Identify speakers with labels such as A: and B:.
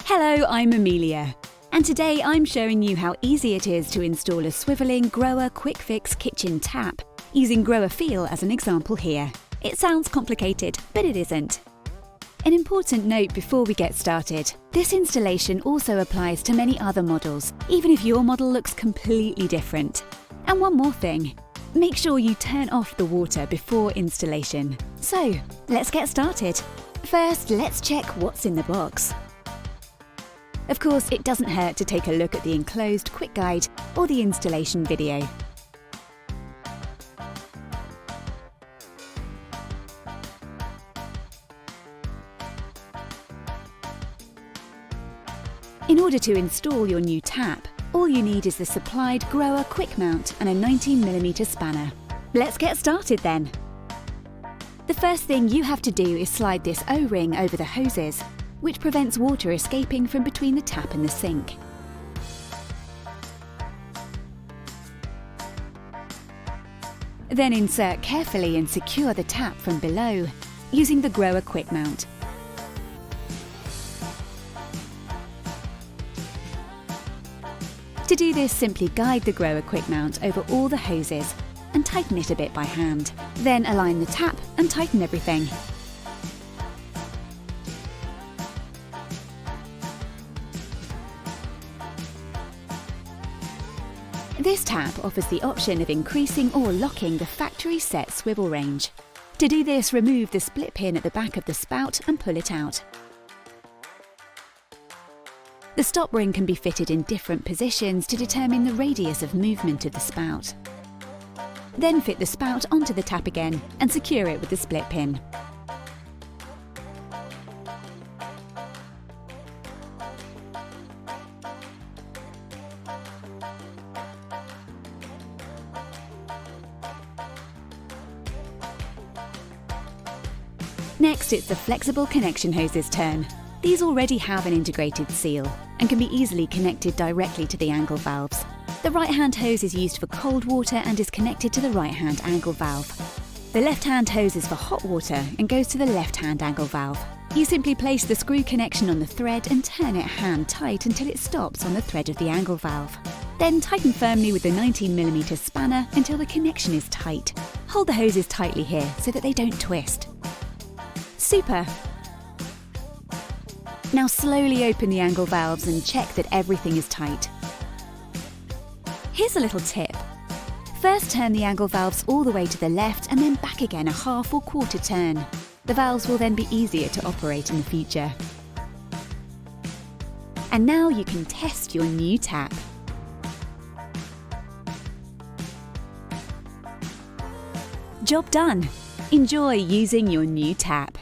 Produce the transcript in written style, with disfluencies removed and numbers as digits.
A: Hello, I'm Amelia, and today I'm showing you how easy it is to install a swiveling GROHE QuickFix kitchen tap, using GROHE Feel as an example here. It sounds complicated, but it isn't. An important note before we get started, this installation also applies to many other models, even if your model looks completely different. And one more thing, make sure you turn off the water before installation. So, let's get started. First, let's check what's in the box. Of course, it doesn't hurt to take a look at the enclosed quick guide or the installation video. In order to install your new tap, all you need is the supplied GROHE quick mount and a 19mm spanner. Let's get started then. The first thing you have to do is slide this O-ring over the hoses, which prevents water escaping from between the tap and the sink. Then insert carefully and secure the tap from below, using the GROHE quick mount. To do this, simply guide the GROHE quick mount over all the hoses and tighten it a bit by hand. Then align the tap and tighten everything. This tap offers the option of increasing or locking the factory set swivel range. To do this, remove the split pin at the back of the spout and pull it out. The stop ring can be fitted in different positions to determine the radius of movement of the spout. Then fit the spout onto the tap again and secure it with the split pin. Next, it's the flexible connection hoses turn. These already have an integrated seal and can be easily connected directly to the angle valves. The right-hand hose is used for cold water and is connected to the right-hand angle valve. The left-hand hose is for hot water and goes to the left-hand angle valve. You simply place the screw connection on the thread and turn it hand tight until it stops on the thread of the angle valve. Then tighten firmly with the 19mm spanner until the connection is tight. Hold the hoses tightly here so that they don't twist. Super! Now slowly open the angle valves and check that everything is tight. Here's a little tip. First turn the angle valves all the way to the left and then back again a half or quarter turn. The valves will then be easier to operate in the future. And now you can test your new tap. Job done! Enjoy using your new tap.